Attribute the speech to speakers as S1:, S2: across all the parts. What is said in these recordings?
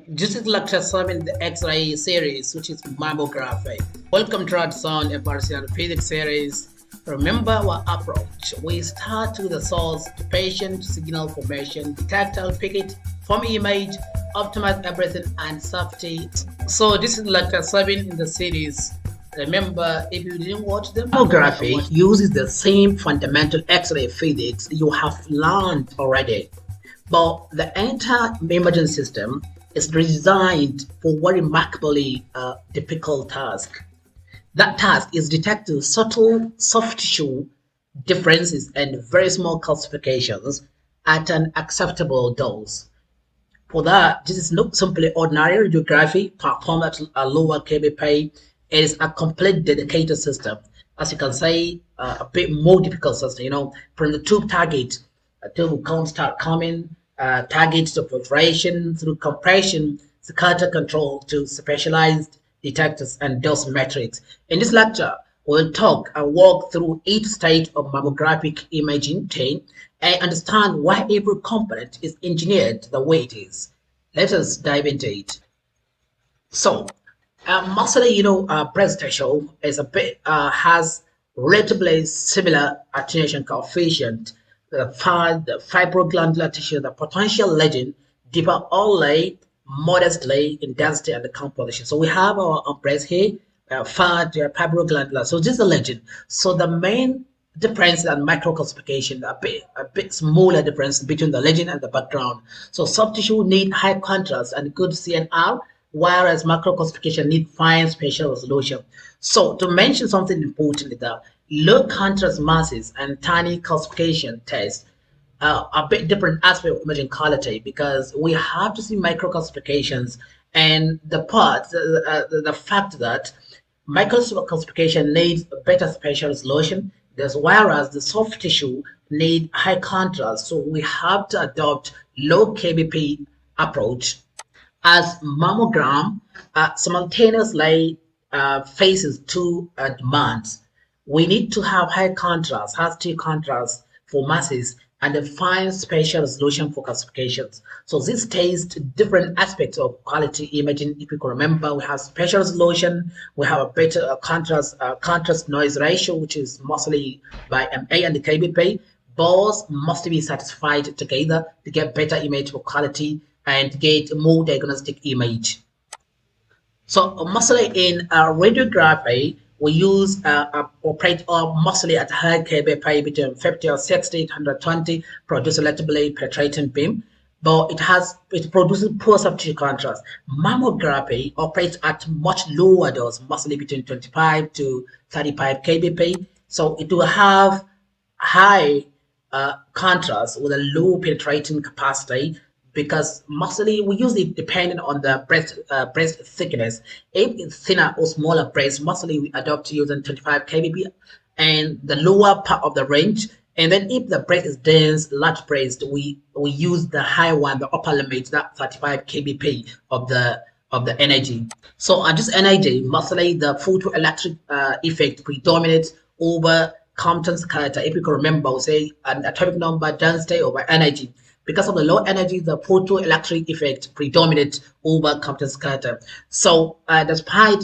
S1: This is lecture 7 in the X-ray series, which is mammography. Welcome to RadSound FRCR Physics series. Remember our approach. We start with the source, patient signal formation, detector, pick it, form image, optimize everything, and safety. So this is lecture 7 in the series. Remember, if you didn't watch the mammography, uses the same fundamental X-ray physics you have learned already. But the entire imaging system is designed for a remarkably difficult task. That task is detecting subtle soft tissue differences and very small calcifications at an acceptable dose. For that, this is not simply ordinary radiography performed at a lower kbp. It is a complete dedicated system. As you can say, a bit more difficult system. From the tube target, a tube can start coming, targets to filtration through compression, scatter control to specialized detectors and dose metrics. In this lecture, we'll talk and walk through each stage of mammographic imaging chain and understand why every component is engineered the way it is. Let us dive into it. So, mostly, breast tissue is a bit has relatively similar attenuation coefficient. The fibroglandular tissue, the potential lesion, differ only modestly in density and the composition. So we have our breast here, fibroglandular. So this is the legend. So the main difference and microcalcification, a bit smaller difference between the legend and the background. So soft tissue need high contrast and good CNR, whereas macrocalcification need fine spatial resolution. So to mention something important, the low contrast masses and tiny calcification tests a bit different aspect of imaging quality because we have to see microcalcifications and the fact that microcalcification needs better spatial resolution, whereas the soft tissue need high contrast. So we have to adopt low kbp approach as mammogram simultaneously faces two demands. We need to have high contrast, has-to contrast for masses, and a fine spatial resolution for calcifications. So this tastes different aspects of quality imaging. If you can remember, we have spatial resolution, we have a better contrast noise ratio, which is mostly by MA and the KBP. Both must be satisfied together to get better image for quality and get more diagnostic image. So mostly in radiography, we use operate mostly at high kbp between 50 or 60, 120, produce relatively penetrating beam, but it produces poor soft tissue contrast. Mammography operates at much lower dose, mostly between 25 to 35 kbp. So it will have high contrast with a low penetrating capacity, because mostly we use it depending on the breast thickness. If it's thinner or smaller breast, mostly we adopt using 25 kbp and the lower part of the range. And then if the breast is dense, large breast, we use the high one, the upper limit, that 35 kbp of the energy. So on this energy, mostly the photoelectric effect predominates over Compton's character. If you can remember, we'll say an atomic number, density over energy. Because of the low energy, the photoelectric effect predominates over Compton's character. So despite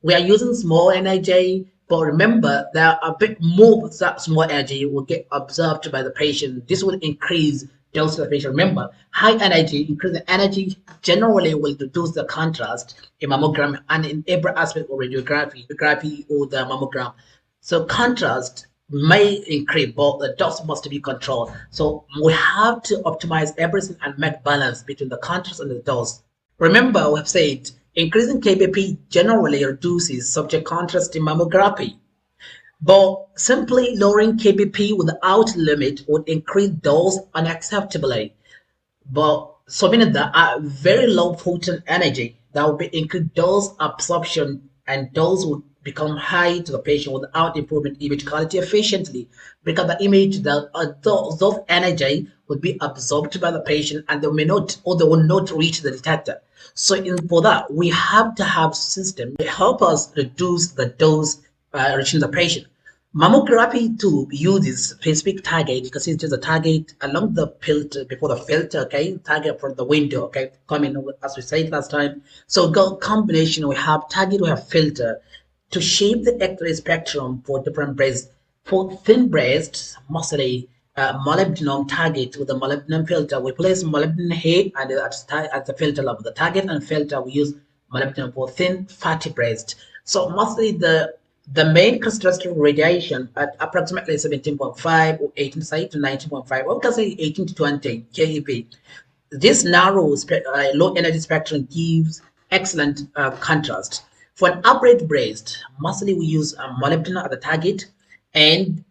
S1: we are using small energy, but remember there are a bit more of that small energy will get observed by the patient. This will increase dose of the patient. Remember, high energy, increasing energy generally will reduce the contrast in mammogram and in every aspect of radiography or the mammogram. So contrast may increase, but the dose must be controlled. So we have to optimize everything and make balance between the contrast and the dose. Remember, we have said increasing kbp generally reduces subject contrast in mammography, but simply lowering kbp without limit would increase dose unacceptably. But so meaning that at very low photon energy, that would be increased dose absorption, and dose would become high to the patient without improving image quality efficiently, because the image that those energy would be absorbed by the patient and they may not, or they will not reach the detector. So for that, we have to have system to help us reduce the dose reaching the patient. Mammography tube uses specific target because it's just a target along the filter before the filter, okay? Target from the window, okay? Coming as we said last time. So go combination, we have target, we have filter to shape the X-ray spectrum for different breasts. For thin breasts, mostly molybdenum target with the molybdenum filter. We place molybdenum here and at the filter level. The target and filter we use molybdenum for thin fatty breast. So mostly the main characteristic radiation at approximately 17.5 or 18 to 19.5, or we can say 18 to 20 keV. This narrow low energy spectrum gives excellent contrast. For an upright breast, mostly we use molybdenum at the target and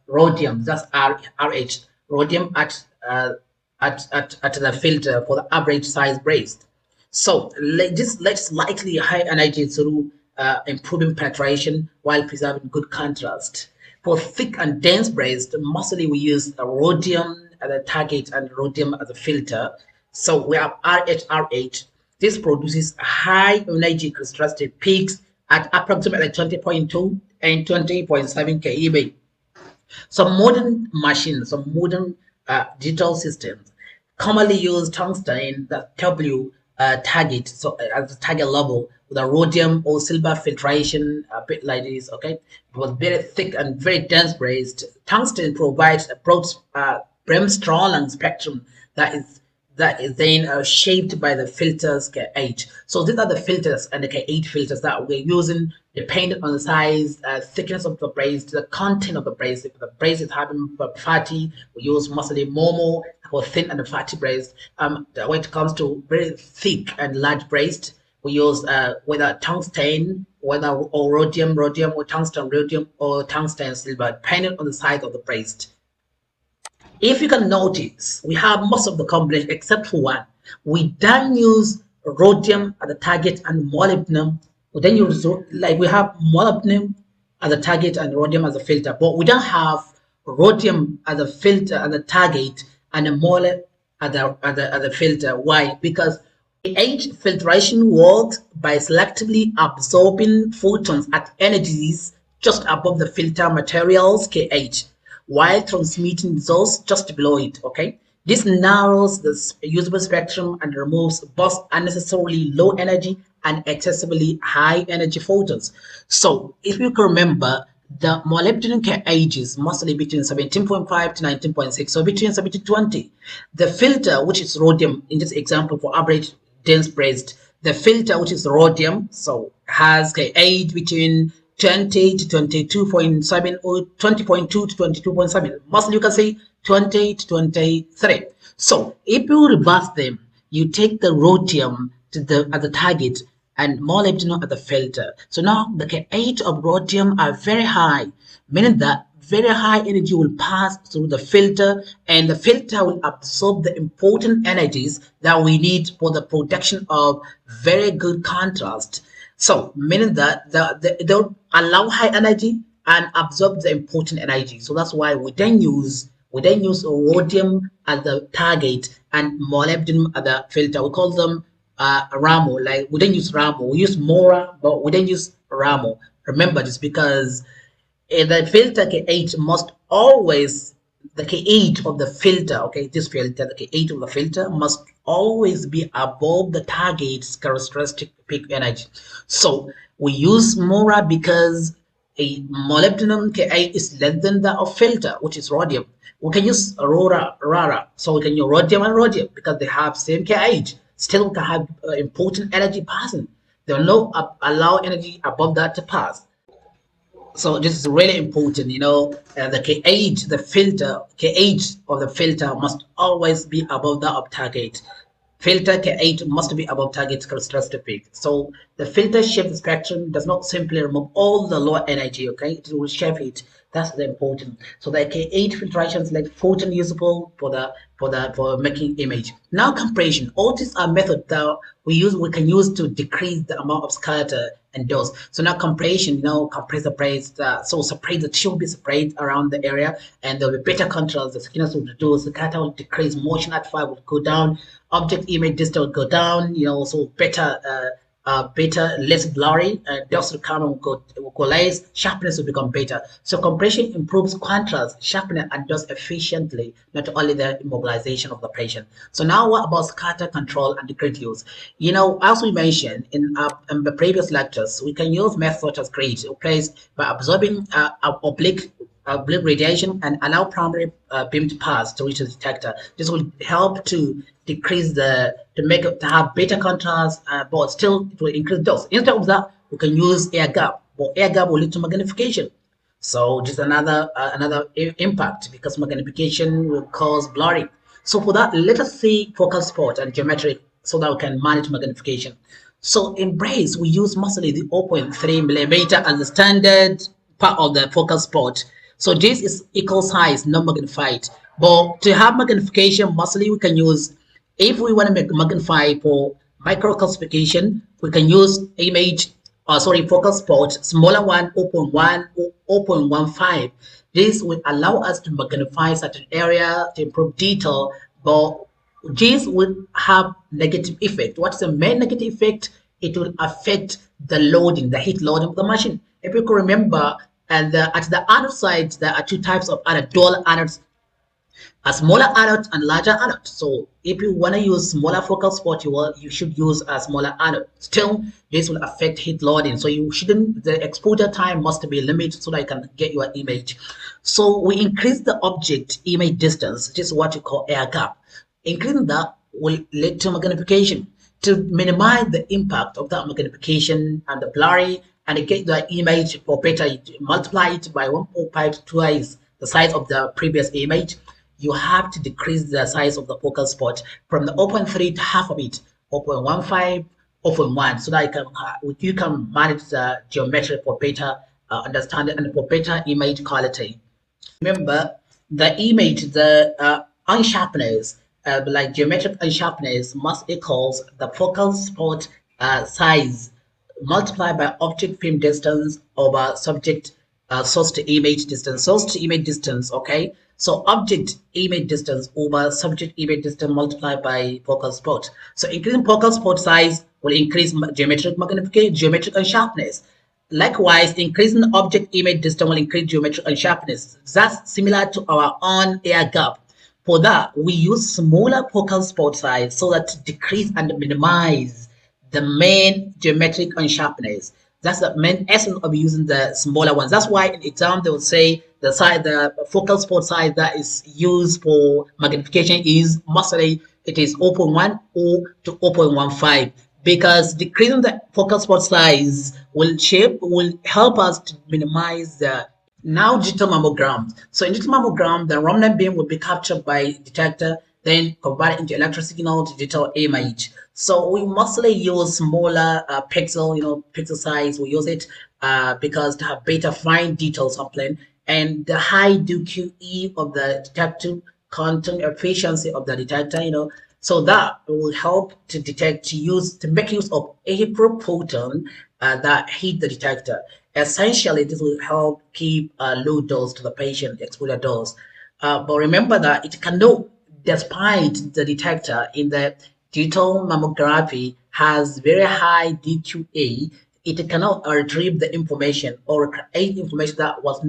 S1: rhodium, that's RH, rhodium at the filter for the average size breast. So let's likely high energy through improving penetration while preserving good contrast. For thick and dense breast, mostly we use rhodium as a target and rhodium as a filter. So we have RHRH. This produces high energy contrasted peaks at approximately 20.2 and 20.7 keV. Some modern machines, some modern digital systems commonly use tungsten, the W target, so at the target level with a rhodium or silver filtration, a bit like this. Okay, it was very thick and very dense braised. Tungsten provides a broad brimstone spectrum that is then shaped by the filters K8. So these are the filters and the K8 filters that we're using depending on the size, thickness of the brace, the content of the brace. If the brace is having fatty, we use mostly Momo for thin and fatty brace. When it comes to very thick and large brace, we use whether tungsten, whether or rhodium, or tungsten, rhodium, or tungsten silver, depending on the size of the brace. If you can notice, we have most of the combination except for one. We don't use rhodium at the target and molybdenum. We then use, like, we have molybdenum as a target and rhodium as a filter, but we don't have rhodium as a filter as a target and a molybdenum as a filter. Why? Because H filtration works by selectively absorbing photons at energies just above the filter materials KH, while transmitting those just below it. Okay, this narrows the usable spectrum and removes both unnecessarily low energy and excessively high energy photons. So if you can remember, the molybdenum KH is mostly between 17.5 to 19.6, so between 17 to 20. The filter, which is rhodium in this example for average dense breast, the filter, which is rhodium, so has KH between 20 to 22.7 or 20.2 to 22.7. Mostly you can say 20 to 23. So if you reverse them, you take the rhodium to at the target and molybdenum at the filter. So now the KH of rhodium are very high, meaning that very high energy will pass through the filter and the filter will absorb the important energies that we need for the production of very good contrast. So meaning that they'll allow high energy and absorb the important energy. So that's why we then use rhodium as the target and molybdenum as the filter. We call them Ramo. Like, we don't use Ramo, we use Mora, but we don't use Ramo. Remember this, because the filter K8 must always, the K8 of the filter, okay, this filter, the K8 of the filter must always be above the target's characteristic peak energy. So we use Mora because a molybdenum K8 is less than that of filter, which is rhodium. We can use Rara, so we can use rhodium and rhodium because they have same KH. Still, we can have important energy passing. They will not allow energy above that to pass. So this is really important, the KH, the filter, KH of the filter must always be above that of target. Filter KH must be above target characteristic peak. So the filter shape spectrum does not simply remove all the low energy, okay? It will shape it. That's the important. So the K8 filtrations like photon usable for making image. Now compression. All these are methods that we can use to decrease the amount of scatter and dose. So now compression, compress the brace, so separate the tissue will be separate around the area, and there will be better contrast. The thickness will reduce, the scatter will decrease, motion at 5 will go down, object image distance will go down, so better better, less blurry, and dust will come and go equalize, sharpness will become better. So compression improves contrast, sharpness, and does efficiently, not only the immobilization of the patient. So now what about scatter control and grid use? As we mentioned in the previous lectures, we can use methods such as grid replaced by absorbing oblique radiation and allow primary beam to pass to reach the detector. This will help to decrease to have better contrast, but still it will increase dose. Instead of that, we can use air gap, but air gap will lead to magnification. So just another impact, because magnification will cause blurring. So for that, let us see focal spot and geometric so that we can manage magnification. So in brace, we use mostly the 0.3 millimeter as the standard part of the focal spot. So this is equal size, not magnified. But to have magnification, mostly we can use, if we want to magnify for microcalcification, we can use focal spot, smaller one, 0.1 or 0.15. This will allow us to magnify certain area to improve detail, but this will have negative effect. What's the main negative effect? It will affect the loading, the heat loading of the machine. If you can remember, and at the anode side, there are two types of anode, dual anodes, a smaller anode and larger anode. So if you want to use smaller focal spot, you should use a smaller anode. Still, this will affect heat loading. So the exposure time must be limited so that you can get your image. So we increase the object image distance, which is what you call air gap. Increasing that will lead to magnification. To minimize the impact of that magnification and the blurry and get the image for better, multiply it by 1.5 twice the size of the previous image. You have to decrease the size of the focal spot from the 0.3 to half of it, 0.15, 0.1, so that you can manage the geometry for better understanding and for better image quality. Remember, the image, the unsharpness, like geometric unsharpness, must equals the focal spot size multiplied by object film distance over subject source to image distance. Source to image distance, okay? So object image distance over subject image distance multiplied by focal spot. So increasing focal spot size will increase geometric magnification, geometric unsharpness. Likewise, increasing object image distance will increase geometric unsharpness. That's similar to our own air gap. For that, we use smaller focal spot size so that to decrease and minimize the main geometric unsharpness. That's the main essence of using the smaller ones. That's why in exam they will say the focal spot size that is used for magnification is mostly it is 0.1 or to 0.15, because decreasing the focal spot size will help us to minimize the. Now digital mammogram. So in digital mammogram, the remnant beam will be captured by detector, then converted into electrical signal to digital image. So we mostly use smaller pixel size. We use it because to have better fine detail sampling and the high DQE of the detector content efficiency of the detector. So that will help to make use of a Photon that hit the detector. Essentially, this will help keep low dose to the patient, exposure dose. But remember that it cannot, despite the detector in the digital mammography has very high DQA, it cannot retrieve the information or create information that was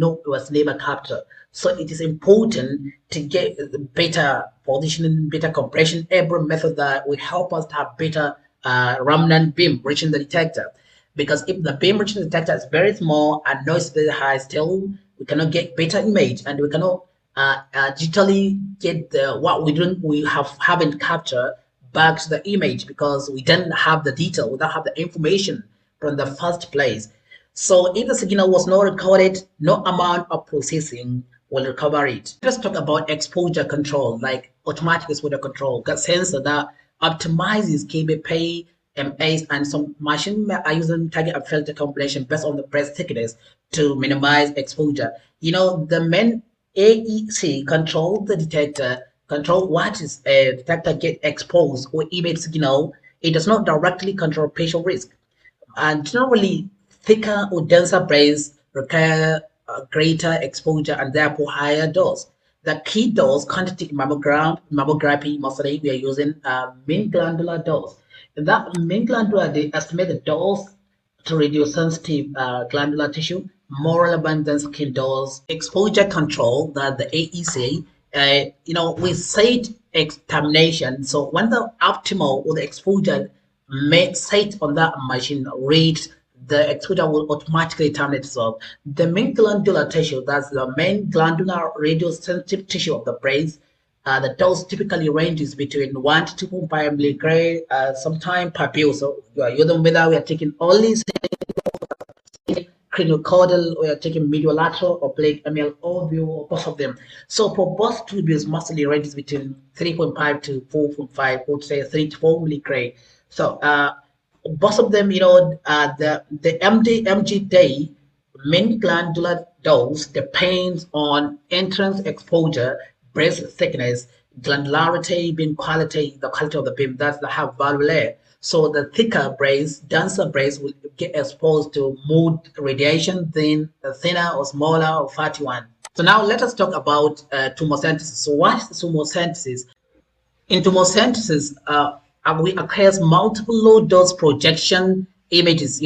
S1: never captured. So it is important to get better positioning, better compression, every method that will help us to have better remnant beam reaching the detector. Because if the beam reaching the detector is very small and noise very high, still we cannot get better image and we cannot digitally get what we haven't captured back to the image, because we didn't have the detail, we don't have the information from the first place. So if the signal was not recorded, no amount of processing will recover it. Let's talk about exposure control, like automatic exposure control, a sensor that optimizes kbp, MS, and some machines are using target and filter combination based on the breast thickness to minimize exposure. The main AEC control the detector, control what is a detector get exposed or emit signal. It does not directly control patient risk. And generally, thicker or denser braids require greater exposure and therefore higher dose. The key dose quantity mammography, mostly we are using mean glandular dose. That main glandular, they estimate the dose to reduce sensitive glandular tissue more relevant than skin dose. Exposure control, that the AEC, we set examination. So when the optimal or the exposure set on that machine reads, the exposure will automatically terminate itself. The main glandular tissue, that's the main glandular radiosensitive tissue of the brain. The dose typically ranges between 1 to 2.5 milligray sometime per pill. So you are using whether we are taking only crinocaudal, or you're taking mediolateral or oblique ML OVO, or both of them. So for both tubules, mostly ranges between 3.5 to 4.5, or say 3 to 4 milligray. So both of them, the MG day main glandular dose depends on entrance exposure, breast thickness, glandularity, beam quality, the quality of the beam, that's the half value layer. So the thicker braids, denser braids will get exposed to mood radiation than the thinner or smaller or fatty one. So now let us talk about tomosynthesis. So what is tomosynthesis? In tomosynthesis, we occurs multiple low dose projection images,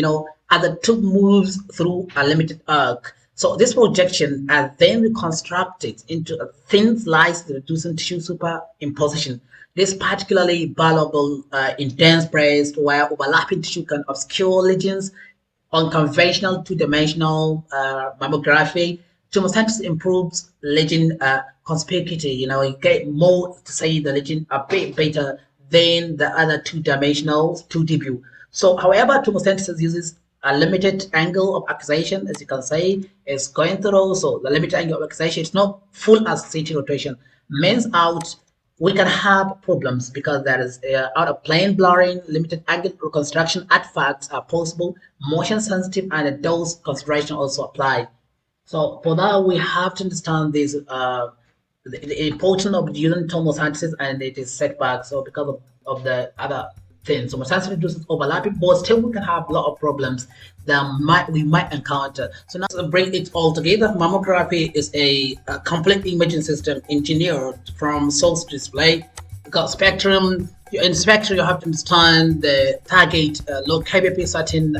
S1: as the tube moves through a limited arc. So this projection are then reconstructed into a thin slice reducing tissue superimposition. This is particularly valuable in dense breast, where overlapping tissue can obscure lesions. On conventional two-dimensional mammography, tomosynthesis improves lesion conspicuity. You get more to say the lesion a bit better than the other two-dimensional 2D view. So, however, tomosynthesis uses a limited angle of accusation, as you can say, is going through. So the limited angle of accusation is not full as CT rotation. Means out, we can have problems because there is out of plane blurring, limited angle reconstruction artifacts are possible, motion sensitive, and a dose consideration also apply. So for that, we have to understand this the importance of using tomosynthesis and it is setback. So because of the other things, tomosynthesis reduces overlapping, but still we can have a lot of problems that we might encounter. So now to bring it all together, mammography is a complete imaging system engineered from source to display. You got spectrum. In spectrum, you have to understand the target low kbp setting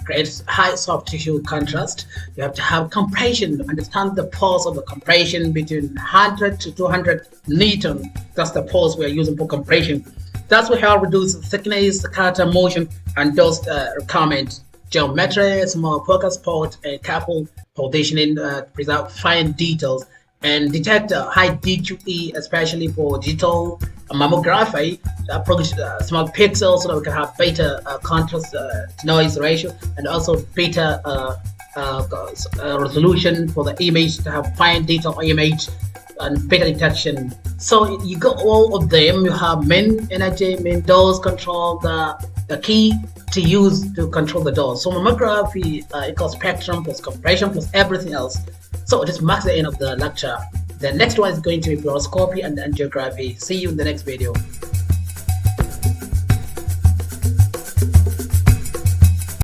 S1: creates high soft tissue contrast. You have to have compression, understand the pulse of the compression between 100 to 200 Newton. That's the pulse we are using for compression. That's what help reduce thickness, character, motion, and those requirements. Geometry, small focus port, and careful positioning without fine details, and detector high DQE, especially for digital mammography, approach small pixels so that we can have better contrast to noise ratio, and also better resolution for the image to have fine detail image and better detection. So you got all of them. You have main energy, main dose control, the key to use to control the dose. So mammography equals spectrum plus compression plus everything else. So this marks the end of the lecture. The next one is going to be fluoroscopy and angiography. See you in the next video.